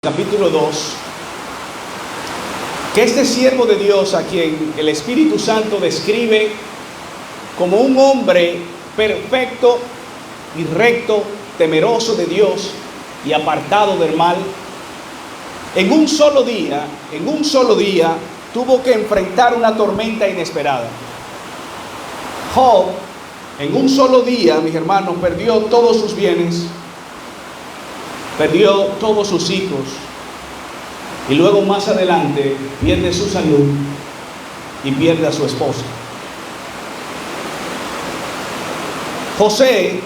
capítulo 2, que este siervo de Dios, a quien el Espíritu Santo describe como un hombre perfecto y recto, temeroso de Dios y apartado del mal, en un solo día, tuvo que enfrentar una tormenta inesperada. Job, en un solo día, mis hermanos, perdió todos sus bienes, perdió todos sus hijos, y luego más adelante pierde su salud y pierde a su esposa. José,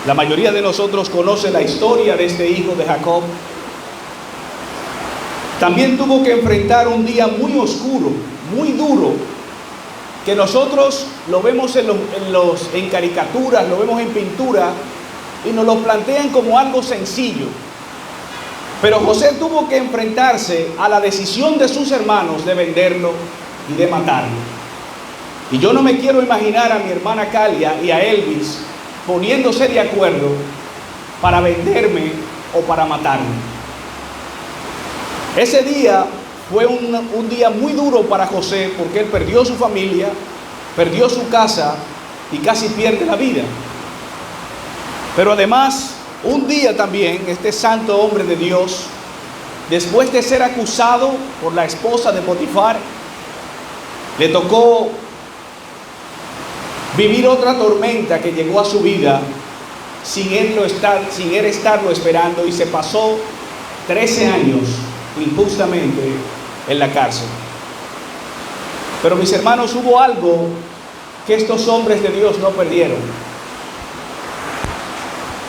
la mayoría de nosotros conoce la historia de este hijo de Jacob, también tuvo que enfrentar un día muy oscuro, muy duro, que nosotros lo vemos en caricaturas, lo vemos en pintura, y nos lo plantean como algo sencillo. Pero José tuvo que enfrentarse a la decisión de sus hermanos de venderlo y de matarlo. Y yo no me quiero imaginar a mi hermana Calia y a Elvis poniéndose de acuerdo para venderme o para matarme. Ese día fue un día muy duro para José, porque él perdió su familia, perdió su casa y casi pierde la vida. Pero además, un día también, este santo hombre de Dios, después de ser acusado por la esposa de Potifar, le tocó vivir otra tormenta que llegó a su vida sin él estarlo esperando, y se pasó 13 años injustamente en la cárcel. Pero mis hermanos, hubo algo que estos hombres de Dios no perdieron.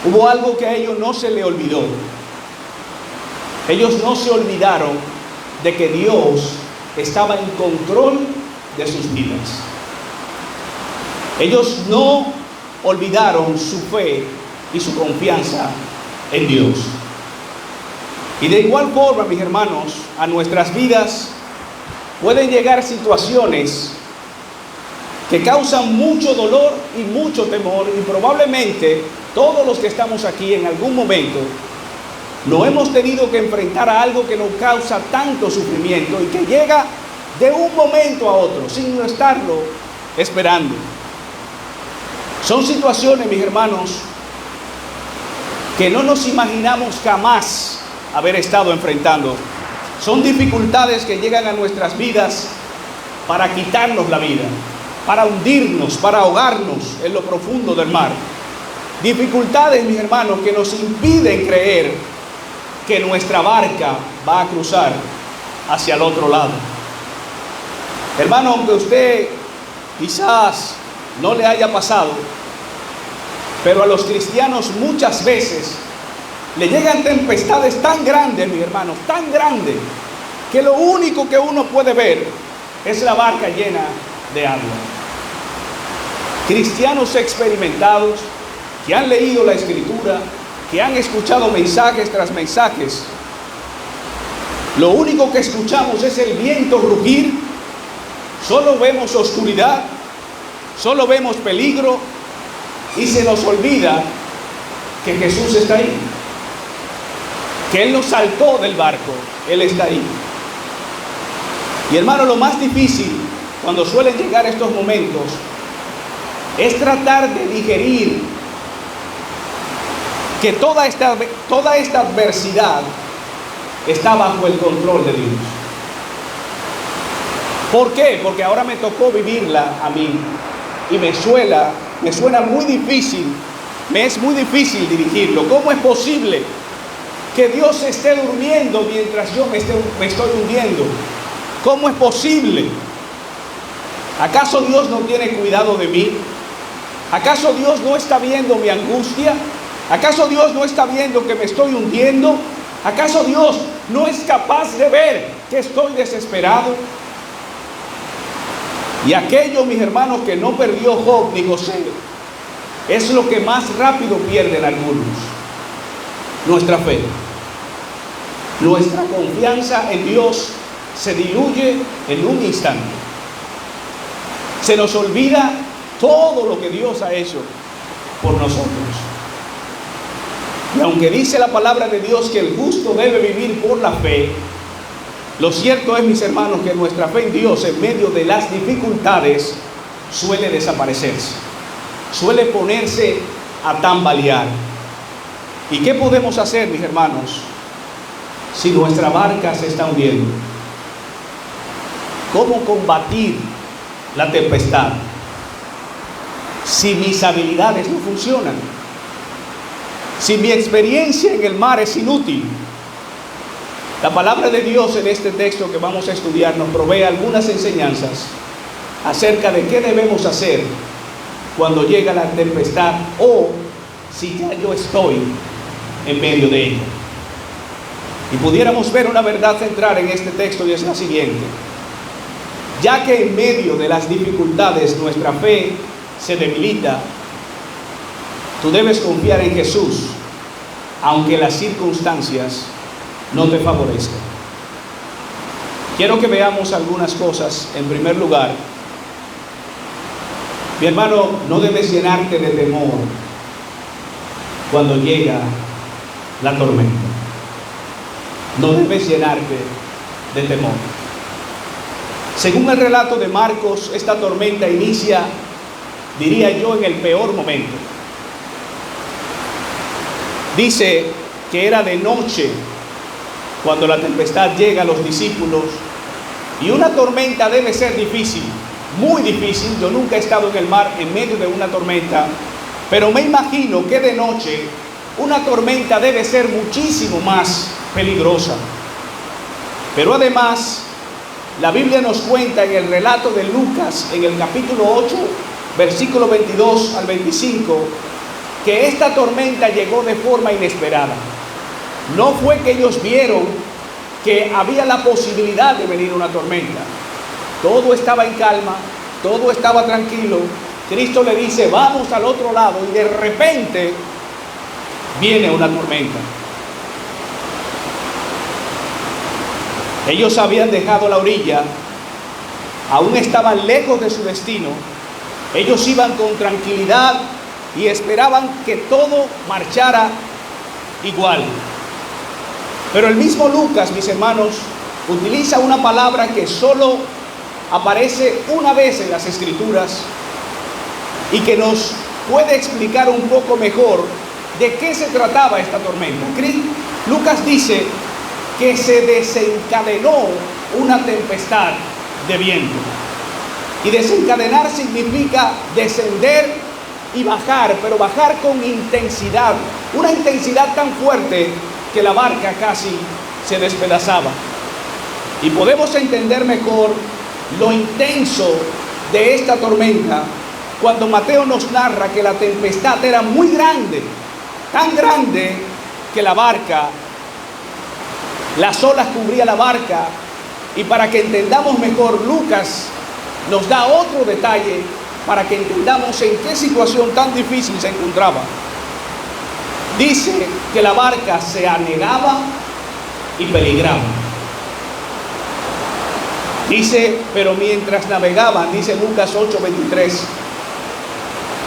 Hubo algo que a ellos no se les olvidó. Ellos no se olvidaron de que Dios estaba en control de sus vidas. Ellos no olvidaron su fe y su confianza en Dios. Y de igual forma, mis hermanos, a nuestras vidas pueden llegar situaciones que causan mucho dolor y mucho temor, y probablemente todos los que estamos aquí en algún momento no hemos tenido que enfrentar a algo que nos causa tanto sufrimiento y que llega de un momento a otro sin estarlo esperando. Son situaciones, mis hermanos, que no nos imaginamos jamás haber estado enfrentando. Son dificultades que llegan a nuestras vidas para quitarnos la vida, para hundirnos, para ahogarnos en lo profundo del mar. Dificultades, mis hermanos, que nos impiden creer que nuestra barca va a cruzar hacia el otro lado. Hermano, aunque usted quizás no le haya pasado, pero a los cristianos muchas veces le llegan tempestades tan grandes, mis hermanos, tan grandes, que lo único que uno puede ver es la barca llena de agua. Cristianos experimentados que han leído la Escritura, que han escuchado mensajes tras mensajes, lo único que escuchamos es el viento rugir, solo vemos oscuridad, solo vemos peligro, y se nos olvida que Jesús está ahí, que Él nos saltó del barco, Él está ahí. Y hermano, lo más difícil cuando suelen llegar estos momentos es tratar de digerir que toda esta adversidad está bajo el control de Dios. ¿Por qué? Porque ahora me tocó vivirla a mí y me suena muy difícil, me es muy difícil dirigirlo. ¿Cómo es posible que Dios esté durmiendo mientras yo me estoy hundiendo? ¿Cómo es posible? ¿Acaso Dios no tiene cuidado de mí? ¿Acaso Dios no está viendo mi angustia? ¿Acaso Dios no está viendo que me estoy hundiendo? ¿Acaso Dios no es capaz de ver que estoy desesperado? Y aquello, mis hermanos, que no perdió Job ni José, es lo que más rápido pierden algunos: nuestra fe. Nuestra confianza en Dios se diluye en un instante. Se nos olvida todo lo que Dios ha hecho por nosotros. Y aunque dice la palabra de Dios que el justo debe vivir por la fe, lo cierto es, mis hermanos, que nuestra fe en Dios en medio de las dificultades suele desaparecerse, suele ponerse a tambalear. ¿Y qué podemos hacer, mis hermanos, si nuestra barca se está hundiendo? ¿Cómo combatir la tempestad si mis habilidades no funcionan? Si mi experiencia en el mar es inútil. La palabra de Dios en este texto que vamos a estudiar nos provee algunas enseñanzas acerca de qué debemos hacer cuando llega la tempestad o si ya yo estoy en medio de ella. Y pudiéramos ver una verdad central en este texto, y es la siguiente: ya que en medio de las dificultades nuestra fe se debilita, tú debes confiar en Jesús, aunque las circunstancias no te favorezcan. Quiero que veamos algunas cosas. En primer lugar, mi hermano, no debes llenarte de temor cuando llega la tormenta. No debes llenarte de temor. Según el relato de Marcos, esta tormenta inicia, diría yo, en el peor momento. Dice que era de noche cuando la tempestad llega a los discípulos, y una tormenta debe ser difícil, muy difícil. Yo nunca he estado en el mar en medio de una tormenta, pero me imagino que de noche una tormenta debe ser muchísimo más peligrosa. Pero además, la Biblia nos cuenta en el relato de Lucas, en el capítulo 8, versículo 22 al 25, que esta tormenta llegó de forma inesperada. No fue que ellos vieron que había la posibilidad de venir una tormenta. Todo estaba en calma, todo estaba tranquilo. Cristo le dice, vamos al otro lado, y de repente viene una tormenta. Ellos habían dejado la orilla, aún estaban lejos de su destino. Ellos iban con tranquilidad y esperaban que todo marchara igual. Pero el mismo Lucas, mis hermanos, utiliza una palabra que solo aparece una vez en las Escrituras y que nos puede explicar un poco mejor de qué se trataba esta tormenta. Lucas dice que se desencadenó una tempestad de viento. Y desencadenar significa descender y bajar, pero bajar con intensidad, una intensidad tan fuerte que la barca casi se despedazaba. Y podemos entender mejor lo intenso de esta tormenta cuando Mateo nos narra que la tempestad era muy grande, tan grande que la barca, las olas cubrían la barca. Y para que entendamos mejor, Lucas nos da otro detalle para que entendamos en qué situación tan difícil se encontraba. Dice que la barca se anegaba y peligraba. Dice, pero mientras navegaban, dice Lucas 8:23,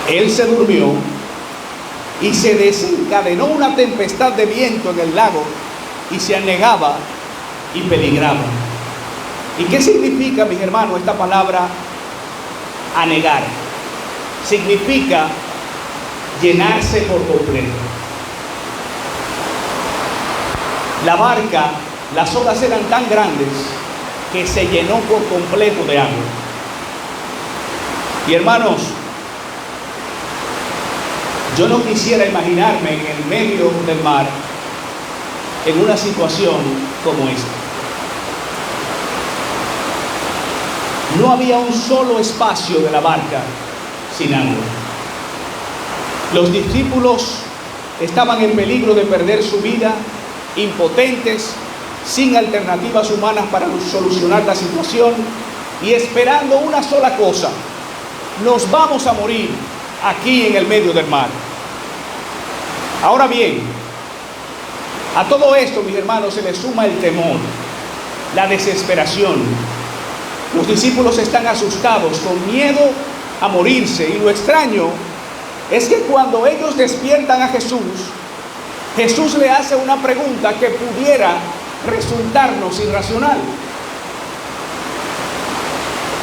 él se durmió y se desencadenó una tempestad de viento en el lago y se anegaba y peligraba. ¿Y qué significa, mis hermanos, esta palabra anegar? Significa llenarse por completo. La barca, las olas eran tan grandes que se llenó por completo de agua. Y hermanos, yo no quisiera imaginarme en el medio del mar en una situación como esta. No había un solo espacio de la barca sin agua. Los discípulos estaban en peligro de perder su vida, impotentes, sin alternativas humanas para solucionar la situación y esperando una sola cosa: nos vamos a morir aquí en el medio del mar. Ahora bien, a todo esto, mis hermanos, se le suma el temor, la desesperación. Los discípulos están asustados, con miedo a morirse. Y lo extraño es que cuando ellos despiertan a Jesús, Jesús le hace una pregunta que pudiera resultarnos irracional.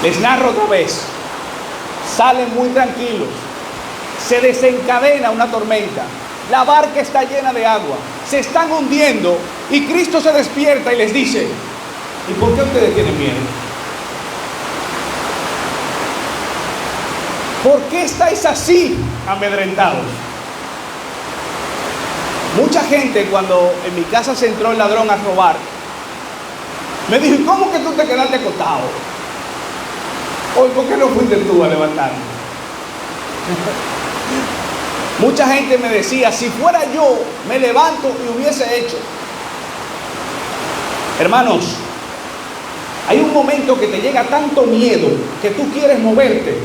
Les narro otra vez. Salen muy tranquilos. Se desencadena una tormenta. La barca está llena de agua. Se están hundiendo. Y Cristo se despierta y les dice: ¿y por qué ustedes tienen miedo? ¿Por qué estáis así amedrentados? Mucha gente, cuando en mi casa se entró el ladrón a robar, me dijo: ¿y cómo que tú te quedaste acostado? Hoy, ¿por qué no fuiste tú a levantarme? Mucha gente me decía: si fuera yo, me levanto y hubiese hecho. Hermanos, hay un momento que te llega tanto miedo que tú quieres moverte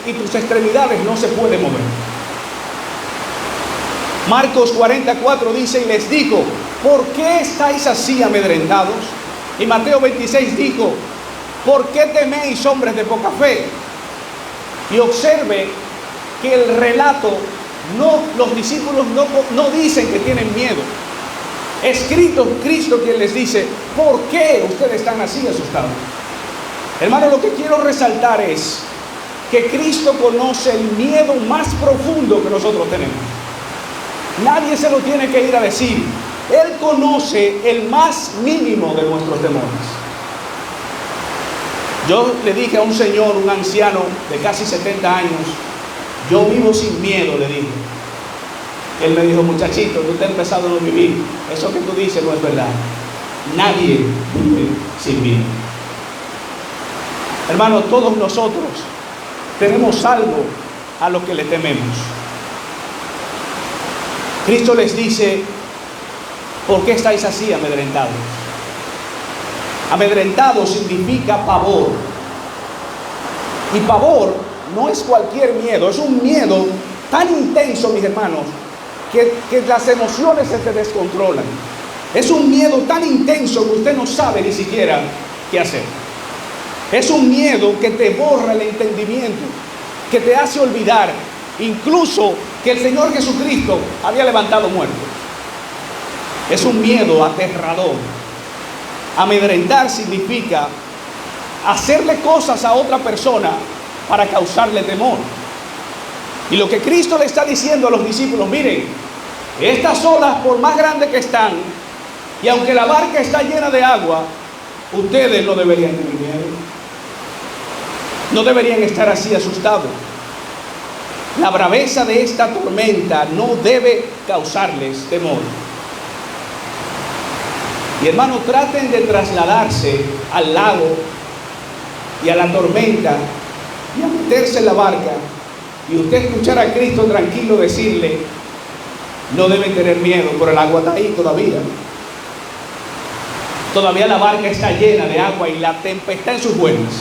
y tus extremidades no se pueden mover. Marcos 44 dice: y les dijo: ¿por qué estáis así amedrentados? Y Mateo 26 dijo: ¿por qué teméis, hombres de poca fe? Y observe que el relato, los discípulos no dicen que tienen miedo. Es Cristo quien les dice: ¿por qué ustedes están así asustados? Hermano, lo que quiero resaltar es que Cristo conoce el miedo más profundo que nosotros tenemos. Nadie se lo tiene que ir a decir. Él conoce el más mínimo de nuestros temores. Yo le dije a un señor, un anciano de casi 70 años, yo vivo sin miedo, le dije. Él me dijo: muchachito, tú te has empezado a vivir. Eso que tú dices no es verdad. Nadie vive sin miedo. Hermano, todos nosotros tenemos algo a lo que le tememos. Cristo les dice: ¿por qué estáis así amedrentados? Amedrentado significa pavor. Y pavor no es cualquier miedo, es un miedo tan intenso, mis hermanos, que las emociones se te descontrolan. Es un miedo tan intenso que usted no sabe ni siquiera qué hacer. Es un miedo que te borra el entendimiento, que te hace olvidar incluso que el Señor Jesucristo había levantado muertos. Es un miedo aterrador. Amedrentar significa hacerle cosas a otra persona para causarle temor. Y lo que Cristo le está diciendo a los discípulos: miren, estas olas, por más grandes que están, y aunque la barca está llena de agua, ustedes no deberían tener miedo. No deberían estar así asustados. La braveza de esta tormenta no debe causarles temor. Y hermano, traten de trasladarse al lago y a la tormenta y a meterse en la barca, y usted escuchar a Cristo tranquilo decirle: no deben tener miedo, pero el agua está ahí todavía. Todavía la barca está llena de agua y la tempestad en sus buenas.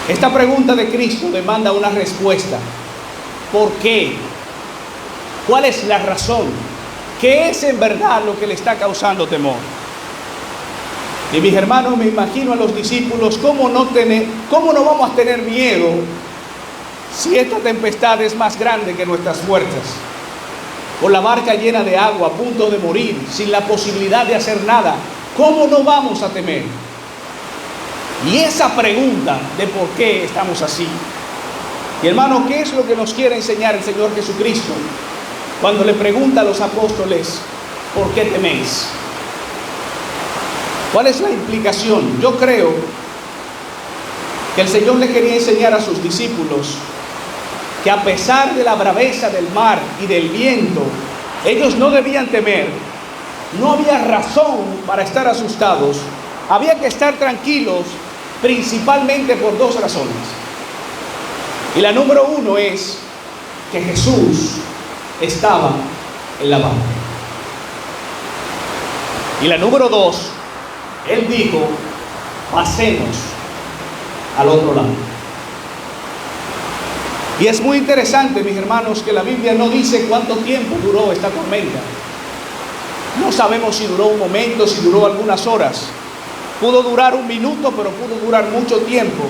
Esta pregunta de Cristo demanda una respuesta. ¿Por qué? ¿Cuál es la razón? ¿Qué es en verdad lo que le está causando temor? Y mis hermanos, me imagino a los discípulos: ¿cómo no vamos a tener miedo si esta tempestad es más grande que nuestras fuerzas? Con la barca llena de agua, a punto de morir, sin la posibilidad de hacer nada, ¿cómo no vamos a temer? Y esa pregunta de por qué estamos así. Y hermano, ¿qué es lo que nos quiere enseñar el Señor Jesucristo cuando le pregunta a los apóstoles: ¿por qué teméis? ¿Cuál es la implicación? Yo creo que el Señor le quería enseñar a sus discípulos que a pesar de la braveza del mar y del viento, ellos no debían temer. No había razón para estar asustados. Había que estar tranquilos, principalmente por dos razones. Y la número uno es que Jesús estaba en la barca. Y la número dos, Él dijo: pasemos al otro lado. Y es muy interesante, mis hermanos, que la Biblia no dice cuánto tiempo duró esta tormenta. No sabemos si duró un momento, si duró algunas horas. Pudo durar un minuto, pero pudo durar mucho tiempo.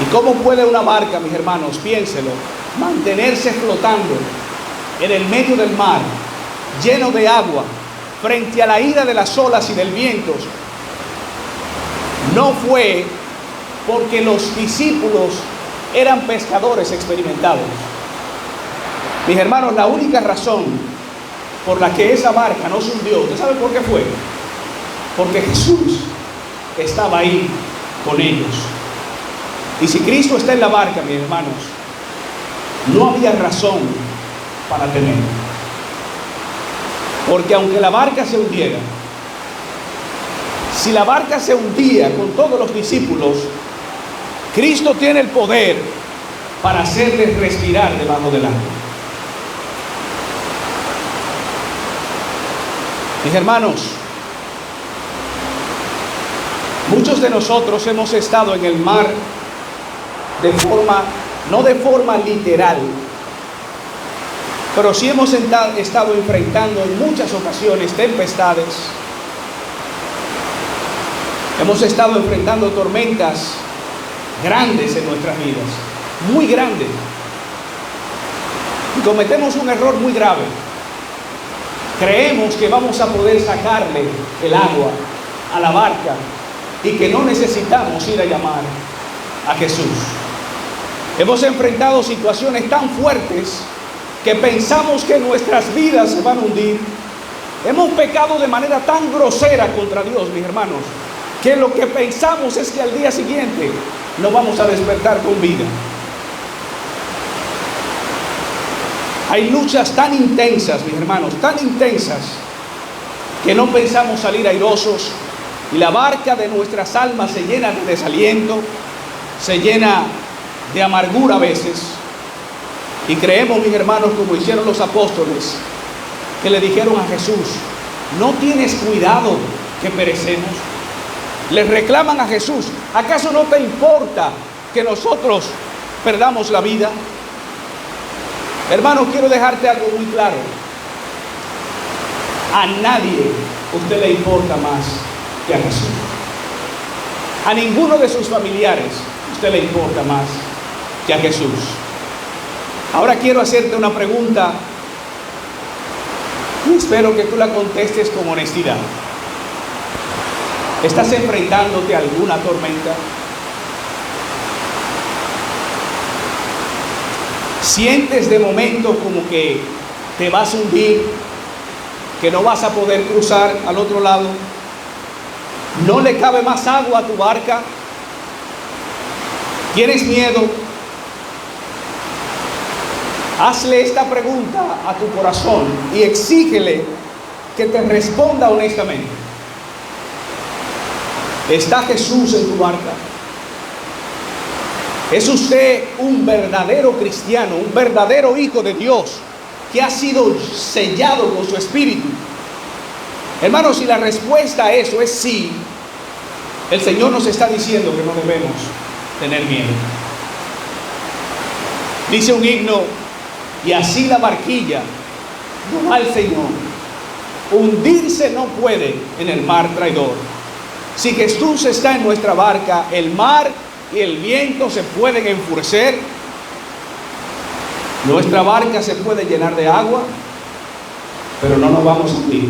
¿Y cómo puede una barca, mis hermanos, piénselo, mantenerse flotando en el medio del mar, lleno de agua, frente a la ira de las olas y del viento? No fue porque los discípulos eran pescadores experimentados. Mis hermanos, la única razón por la que esa barca no se hundió, ¿usted sabe por qué fue? Porque Jesús estaba ahí con ellos. Y si Cristo está en la barca, mis hermanos, no había razón para temer. Porque aunque la barca se hundiera, si la barca se hundía con todos los discípulos, Cristo tiene el poder para hacerles respirar debajo del agua. Mis hermanos, muchos de nosotros hemos estado en el mar no de forma literal, pero sí hemos estado enfrentando en muchas ocasiones tempestades. Hemos estado enfrentando tormentas grandes en nuestras vidas, muy grandes. Y cometemos un error muy grave. Creemos que vamos a poder sacarle el agua a la barca y que no necesitamos ir a llamar a Jesús. Hemos enfrentado situaciones tan fuertes que pensamos que nuestras vidas se van a hundir. Hemos pecado de manera tan grosera contra Dios, mis hermanos, que lo que pensamos es que al día siguiente no vamos a despertar con vida. Hay luchas tan intensas, mis hermanos, tan intensas, que no pensamos salir airosos, y la barca de nuestras almas se llena de desaliento, se llena de amargura a veces, y creemos, mis hermanos, como hicieron los apóstoles, que le dijeron a Jesús: ¿no tienes cuidado que perecemos? Les reclaman a Jesús: ¿acaso no te importa que nosotros perdamos la vida? Hermano, quiero dejarte algo muy claro. A nadie usted le importa más que a Jesús. A ninguno de sus familiares usted le importa más que a Jesús. Ahora quiero hacerte una pregunta y espero que tú la contestes con honestidad. ¿Estás enfrentándote a alguna tormenta? ¿Sientes de momento como que te vas a hundir, que no vas a poder cruzar al otro lado? ¿No le cabe más agua a tu barca? ¿Tienes miedo? Hazle esta pregunta a tu corazón y exígele que te responda honestamente. ¿Está Jesús en tu barca? ¿Es usted un verdadero cristiano, un verdadero hijo de Dios que ha sido sellado con su espíritu? Hermanos, si la respuesta a eso es sí, el Señor nos está diciendo que no debemos tener miedo. Dice un himno: y así la barquilla no va al Señor, hundirse no puede en el mar traidor. Si Jesús está en nuestra barca, el mar y el viento se pueden enfurecer, nuestra barca se puede llenar de agua, pero no nos vamos a hundir.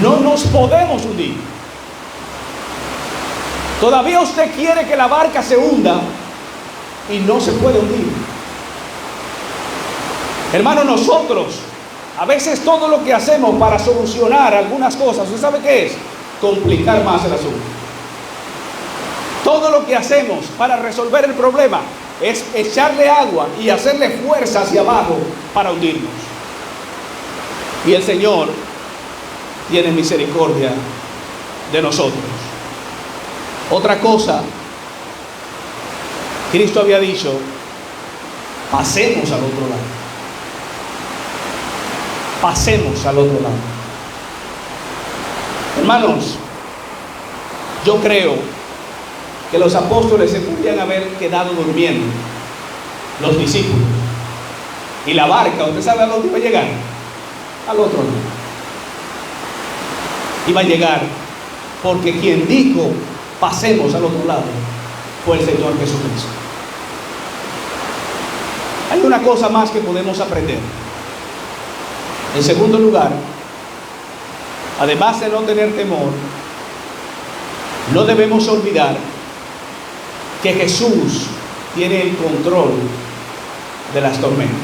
No nos podemos hundir. Todavía usted quiere que la barca se hunda y no se puede hundir. Hermano, nosotros a veces todo lo que hacemos para solucionar algunas cosas, ¿usted sabe qué es? Complicar más el asunto. Todo lo que hacemos para resolver el problema es echarle agua y hacerle fuerza hacia abajo para hundirnos. Y el Señor tiene misericordia de nosotros. Otra cosa, Cristo había dicho: pasemos al otro lado. Pasemos al otro lado. Hermanos, yo creo que los apóstoles se podrían haber quedado durmiendo, los discípulos, y la barca, ¿usted sabe a dónde iba a llegar? Al otro lado. Iba a llegar porque quien dijo pasemos al otro lado fue el Señor Jesucristo. Hay una cosa más que podemos aprender. En segundo lugar, además de no tener temor, no debemos olvidar que Jesús tiene el control de las tormentas.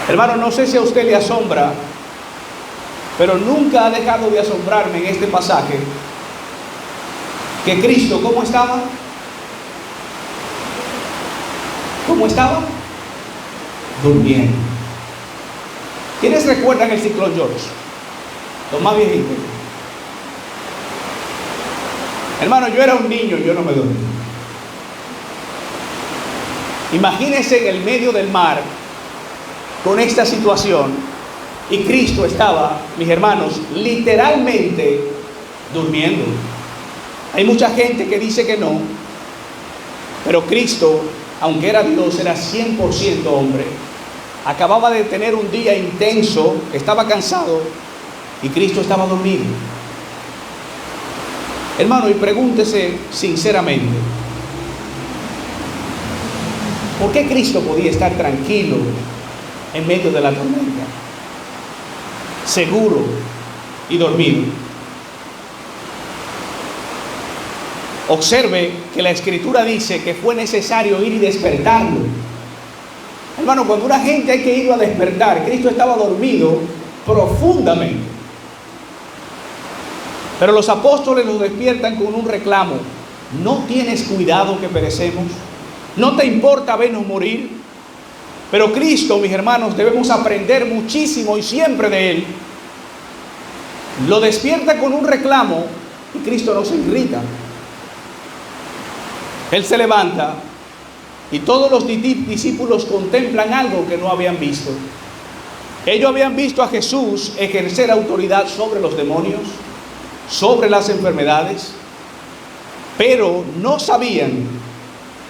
Hermano, no sé si a usted le asombra, pero nunca ha dejado de asombrarme en este pasaje que Cristo, ¿cómo estaba? ¿Cómo estaba? Durmiendo. ¿Quiénes recuerdan el ciclón George? Los más viejitos. Hermano, yo era un niño, yo no me dormí. Imagínense en el medio del mar con esta situación y Cristo estaba, mis hermanos, literalmente durmiendo. Hay mucha gente que dice que no, pero Cristo, aunque era Dios, era 100% hombre. Acababa de tener un día intenso, estaba cansado y Cristo estaba dormido. Hermano, y pregúntese sinceramente, ¿por qué Cristo podía estar tranquilo en medio de la tormenta, seguro y dormido? Observe que la Escritura dice que fue necesario ir y despertarlo. Hermano, cuando una gente hay que ir a despertar, Cristo estaba dormido profundamente. Pero los apóstoles los despiertan con un reclamo: ¿no tienes cuidado que perecemos? ¿No te importa vernos morir? Pero Cristo, mis hermanos, debemos aprender muchísimo y siempre de Él. Lo despierta con un reclamo y Cristo no se irrita. Él se levanta y todos los discípulos contemplan algo que no habían visto. Ellos habían visto a Jesús ejercer autoridad sobre los demonios, sobre las enfermedades, pero no sabían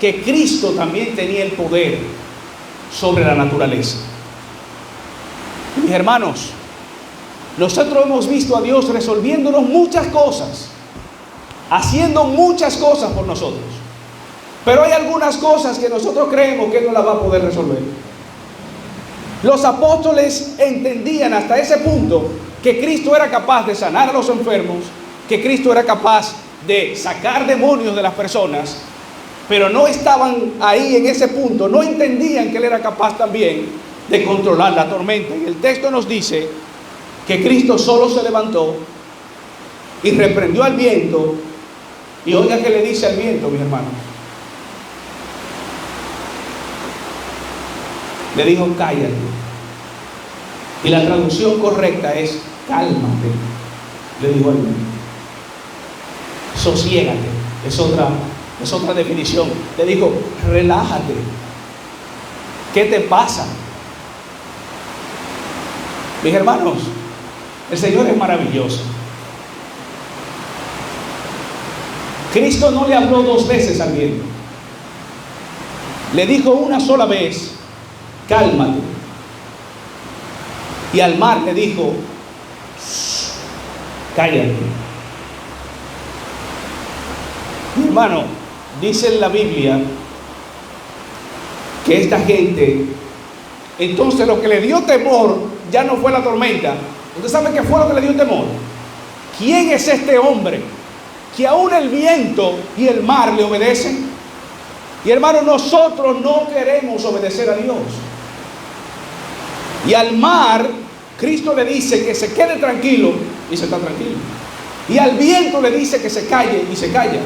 que Cristo también tenía el poder sobre la naturaleza. Mis hermanos, nosotros hemos visto a Dios resolviéndonos muchas cosas, haciendo muchas cosas por nosotros, pero hay algunas cosas que nosotros creemos que Él no las va a poder resolver. Los apóstoles entendían hasta ese punto que Cristo era capaz de sanar a los enfermos, que Cristo era capaz de sacar demonios de las personas, pero no estaban ahí en ese punto, no entendían que Él era capaz también de controlar la tormenta. Y el texto nos dice que Cristo solo se levantó y reprendió al viento, y oiga que le dice al viento, mis hermanos. Le dijo: cállate. Y la traducción correcta es: cálmate. Le dijo al viento. Sosiégate. Es otra definición. Le dijo: relájate. ¿Qué te pasa? Mis hermanos, el Señor es maravilloso. Cristo no le habló dos veces al viento. Le dijo una sola vez: cálmate. Y al mar le dijo: cállate. Mi hermano, dice en la Biblia que esta gente, entonces lo que le dio temor ya no fue la tormenta. ¿Usted sabe qué fue lo que le dio temor? ¿Quién es este hombre que aún el viento y el mar le obedecen? Y hermano, nosotros no queremos obedecer a Dios. Y al mar, Cristo le dice que se quede tranquilo y se está tranquilo. Y al viento le dice que se calle y se calla.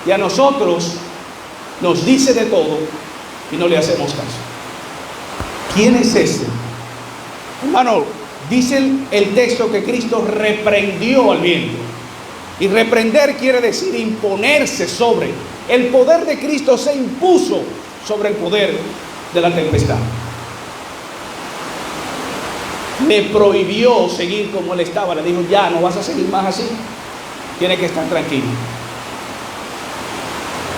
Y a nosotros nos dice de todo y no le hacemos caso. ¿Quién es este? Hermano, dice el texto que Cristo reprendió al viento. Y reprender quiere decir imponerse sobre. El poder de Cristo se impuso sobre el poder de la tempestad. Le prohibió seguir como él estaba. Le dijo: ya no vas a seguir más así. Tienes que estar tranquilo.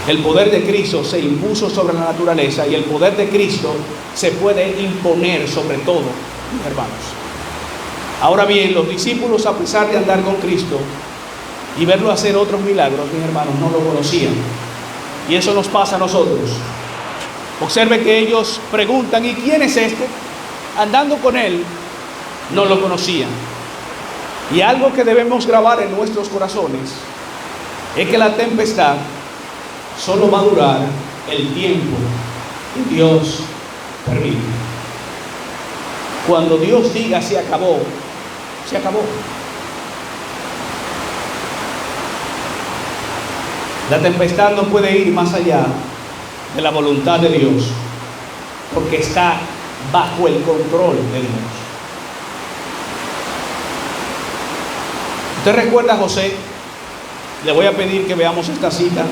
El poder de Cristo se impuso sobre la naturaleza, y el poder de Cristo se puede imponer sobre todo, mis hermanos. Ahora bien, los discípulos, a pesar de andar con Cristo, y verlo hacer otros milagros, mis hermanos, no lo conocían. Y eso nos pasa a nosotros. Observe que ellos preguntan: ¿y quién es este? Andando con él, no lo conocían. Y algo que debemos grabar en nuestros corazones es que la tempestad solo va a durar el tiempo que Dios permite. Cuando Dios diga se acabó, se acabó. La tempestad no puede ir más allá de la voluntad de Dios, porque está bajo el control de Dios. ¿Usted recuerda a José? Le voy a pedir que veamos esta cita.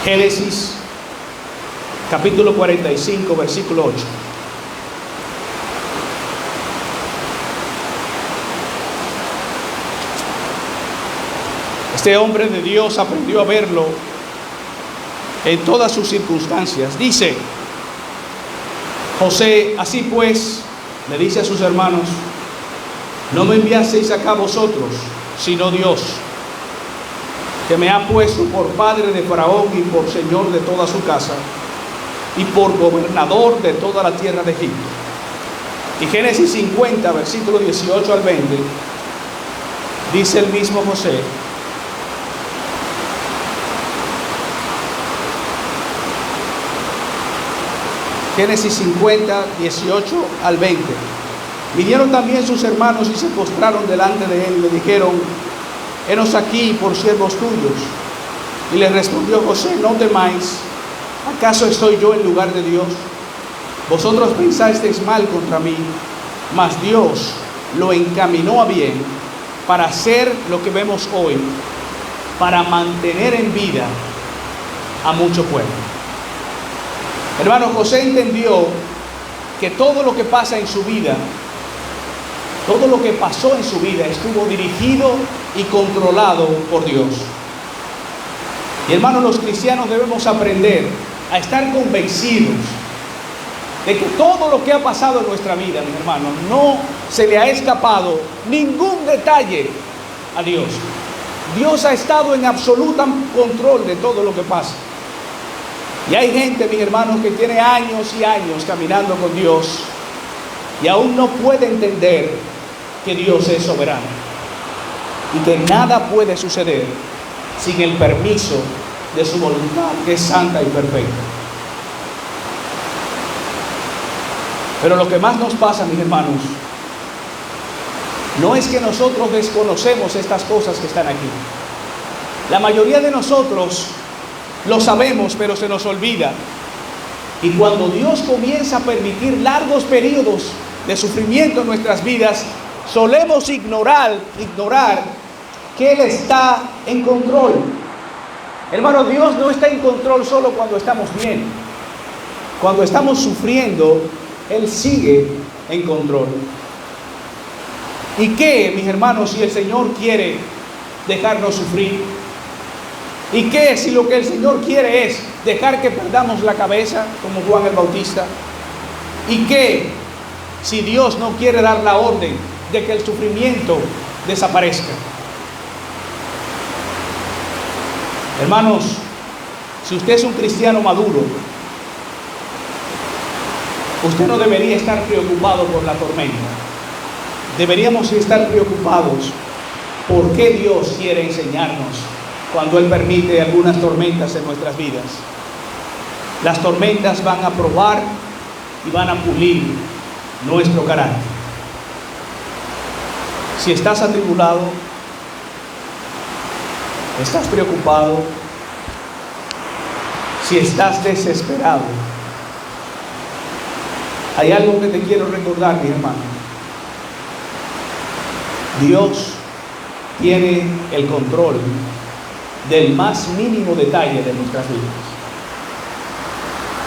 Génesis, capítulo 45, versículo 8. Este hombre de Dios aprendió a verlo en todas sus circunstancias. Dice José: así pues, le dice a sus hermanos, no me enviasteis acá vosotros, sino Dios, que me ha puesto por padre de Faraón y por señor de toda su casa y por gobernador de toda la tierra de Egipto. Y Génesis 50, versículo 18 al 20, dice el mismo José: Génesis 50, 18 al 20. Vinieron también sus hermanos y se postraron delante de él y le dijeron: henos aquí por siervos tuyos. Y le respondió José: no temáis, ¿acaso estoy yo en lugar de Dios? Vosotros pensasteis mal contra mí, mas Dios lo encaminó a bien para hacer lo que vemos hoy, para mantener en vida a mucho pueblo. Hermano, José entendió que todo lo que pasa en su vida, todo lo que pasó en su vida estuvo dirigido y controlado por Dios. Y hermanos, los cristianos debemos aprender a estar convencidos de que todo lo que ha pasado en nuestra vida, mis hermanos, no se le ha escapado ningún detalle a Dios. Dios ha estado en absoluto control de todo lo que pasa. Y hay gente, mis hermanos, que tiene años y años caminando con Dios y aún no puede entender que Dios es soberano y que nada puede suceder sin el permiso de su voluntad, que es santa y perfecta. Pero lo que más nos pasa, mis hermanos, no es que nosotros desconocemos estas cosas que están aquí. La mayoría de nosotros lo sabemos, pero se nos olvida. Y cuando Dios comienza a permitir largos periodos de sufrimiento en nuestras vidas, solemos ignorar que Él está en control. Hermano, Dios no está en control solo cuando estamos bien. Cuando estamos sufriendo, Él sigue en control. ¿Y qué, mis hermanos, si el Señor quiere dejarnos sufrir? ¿Y qué si lo que el Señor quiere es dejar que perdamos la cabeza como Juan el Bautista? ¿Y qué si Dios no quiere dar la orden de que el sufrimiento desaparezca? Hermanos, si usted es un cristiano maduro, usted no debería estar preocupado por la tormenta. Deberíamos estar preocupados por qué Dios quiere enseñarnos cuando Él permite algunas tormentas en nuestras vidas. Las tormentas van a probar y van a pulir nuestro carácter. Si estás atribulado, estás preocupado, si estás desesperado, hay algo que te quiero recordar, mi hermano. Dios tiene el control del más mínimo detalle de nuestras vidas.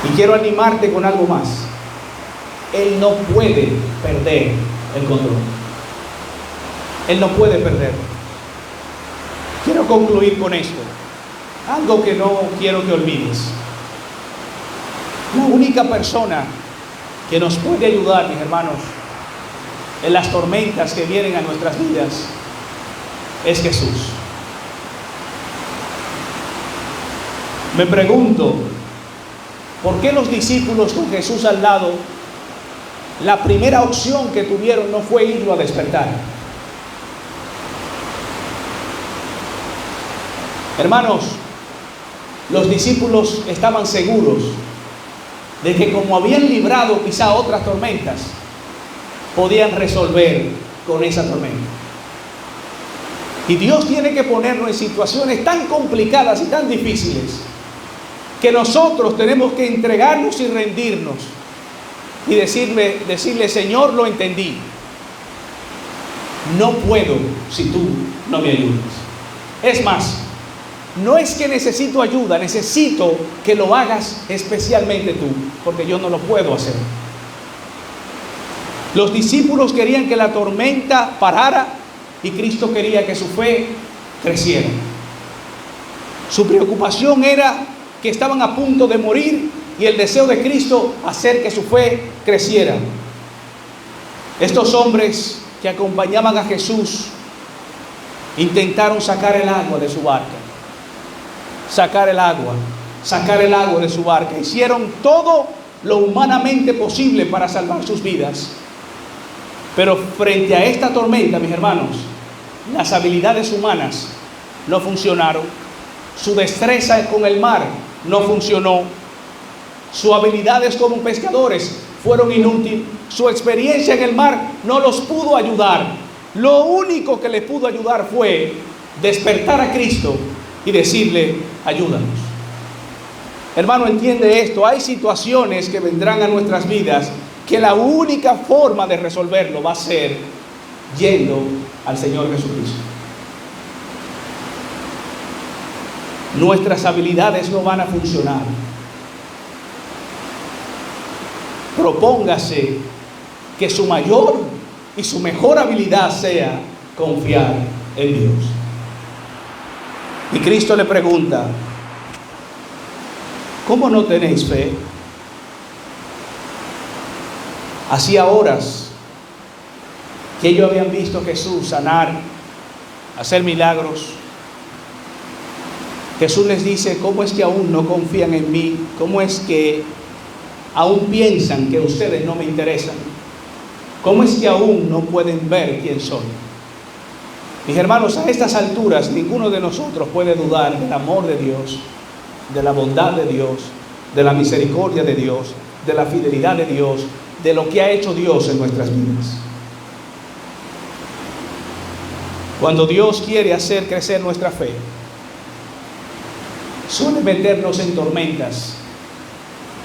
Y quiero animarte con algo más. Él no puede perder el control. Él no puede perderlo. Quiero concluir con esto. Algo que no quiero que olvides. La única persona que nos puede ayudar, mis hermanos, en las tormentas que vienen a nuestras vidas, es Jesús. Me pregunto, ¿por qué los discípulos con Jesús al lado, la primera opción que tuvieron no fue irlo a despertar? Hermanos, los discípulos estaban seguros de que como habían librado quizá otras tormentas, podían resolver con esa tormenta. Y Dios tiene que ponernos en situaciones tan complicadas y tan difíciles que nosotros tenemos que entregarnos y rendirnos y decirle, Señor, lo entendí. No puedo si tú no me ayudas. Es más, no es que necesito ayuda, necesito que lo hagas especialmente tú, porque yo no lo puedo hacer. Los discípulos querían que la tormenta parara y Cristo quería que su fe creciera. Su preocupación era que estaban a punto de morir y el deseo de Cristo hacer que su fe creciera. Estos hombres que acompañaban a Jesús intentaron sacar el agua de su barca. Sacar el agua de su barca. Hicieron todo lo humanamente posible para salvar sus vidas. Pero frente a esta tormenta, mis hermanos, las habilidades humanas no funcionaron. Su destreza con el mar no funcionó. Sus habilidades como pescadores fueron inútiles. Su experiencia en el mar no los pudo ayudar. Lo único que les pudo ayudar fue despertar a Cristo y decirle, ayúdanos. Hermano, entiende esto. Hay situaciones que vendrán a nuestras vidas que la única forma de resolverlo va a ser yendo al Señor Jesucristo. Nuestras habilidades no van a funcionar. Propóngase que su mayor y su mejor habilidad sea confiar en Dios. Y Cristo le pregunta, ¿cómo no tenéis fe? Hacía horas que ellos habían visto a Jesús sanar, hacer milagros. Jesús les dice, ¿cómo es que aún no confían en mí? ¿Cómo es que aún piensan que ustedes no me interesan? ¿Cómo es que aún no pueden ver quién soy? Mis hermanos, a estas alturas ninguno de nosotros puede dudar del amor de Dios, de la bondad de Dios, de la misericordia de Dios, de la fidelidad de Dios, de lo que ha hecho Dios en nuestras vidas. Cuando Dios quiere hacer crecer nuestra fe, suele meternos en tormentas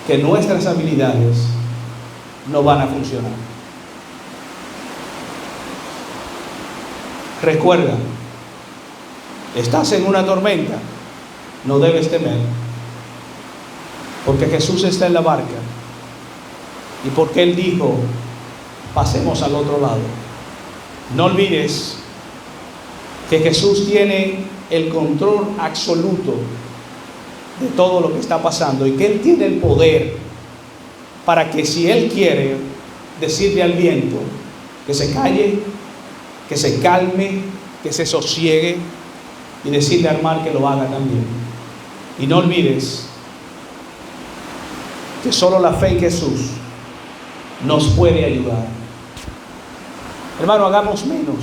que nuestras habilidades no van a funcionar. Recuerda, estás en una tormenta, no debes temer, porque Jesús está en la barca y porque Él dijo, pasemos al otro lado. No olvides que Jesús tiene el control absoluto de todo lo que está pasando y que Él tiene el poder para que, si Él quiere, decirle al viento que se calle, que se calme, que se sosiegue, y decirle al mar que lo haga también. Y no olvides que solo la fe en Jesús nos puede ayudar. Hermano, hagamos menos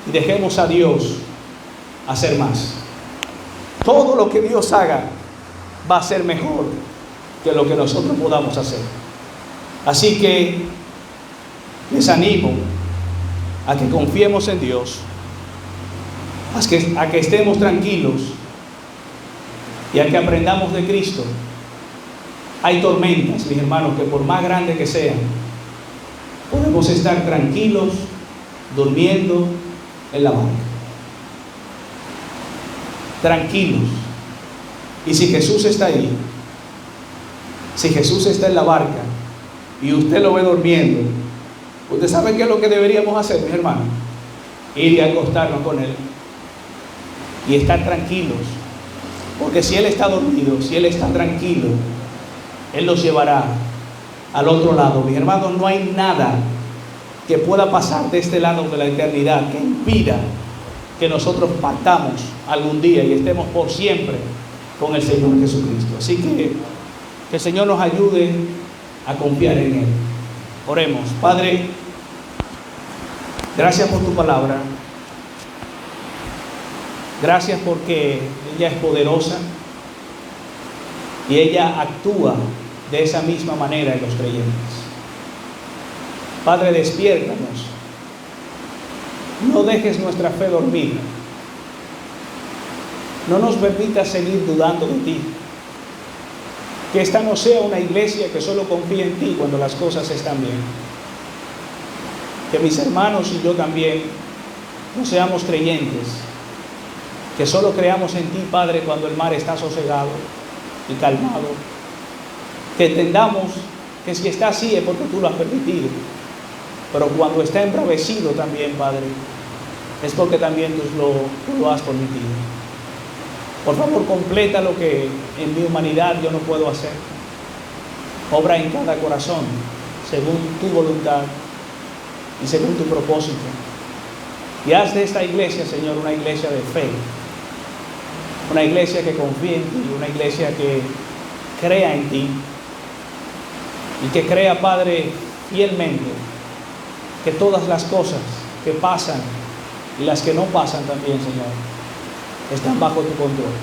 y dejemos a Dios hacer más. Todo lo que Dios haga va a ser mejor que lo que nosotros podamos hacer. Así que les animo a que confiemos en Dios, a que estemos tranquilos y a que aprendamos de Cristo. Hay tormentas, mis hermanos, que por más grandes que sean, podemos estar tranquilos, durmiendo en la barca. Tranquilos. Y si Jesús está ahí, si Jesús está en la barca y usted lo ve durmiendo, usted sabe qué es lo que deberíamos hacer, mis hermanos. Ir y acostarnos con Él y estar tranquilos, porque si Él está dormido, si Él está tranquilo, Él nos llevará al otro lado. Mis hermanos, no hay nada que pueda pasar de este lado de la eternidad que impida que nosotros partamos algún día y estemos por siempre con el Señor Jesucristo. Así que el Señor nos ayude a confiar en Él. Oremos. Padre, gracias por tu palabra. Gracias porque ella es poderosa y ella actúa de esa misma manera en los creyentes. Padre, despiértanos. No dejes nuestra fe dormir. No nos permitas seguir dudando de ti. Que esta no sea una iglesia que solo confía en ti cuando las cosas están bien. Que mis hermanos y yo también no seamos creyentes, que solo creamos en ti, Padre, cuando el mar está sosegado y calmado. Que entendamos que si está así es porque tú lo has permitido, pero cuando está embravecido también, Padre, es porque también tú lo has permitido. Por favor, completa lo que en mi humanidad yo no puedo hacer. Obra en cada corazón, según tu voluntad y según tu propósito. Y haz de esta iglesia, Señor, una iglesia de fe. Una iglesia que confíe en ti, una iglesia que crea en ti. Y que crea, Padre, fielmente que todas las cosas que pasan y las que no pasan también, Señor, están bajo tu control.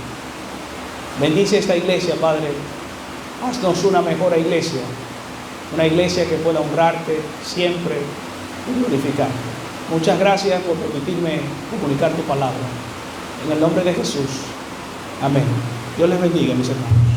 Bendice esta iglesia, Padre. Haznos una mejor iglesia. Una iglesia que pueda honrarte siempre y glorificarte. Muchas gracias por permitirme comunicar tu palabra. En el nombre de Jesús. Amén. Dios les bendiga, mis hermanos.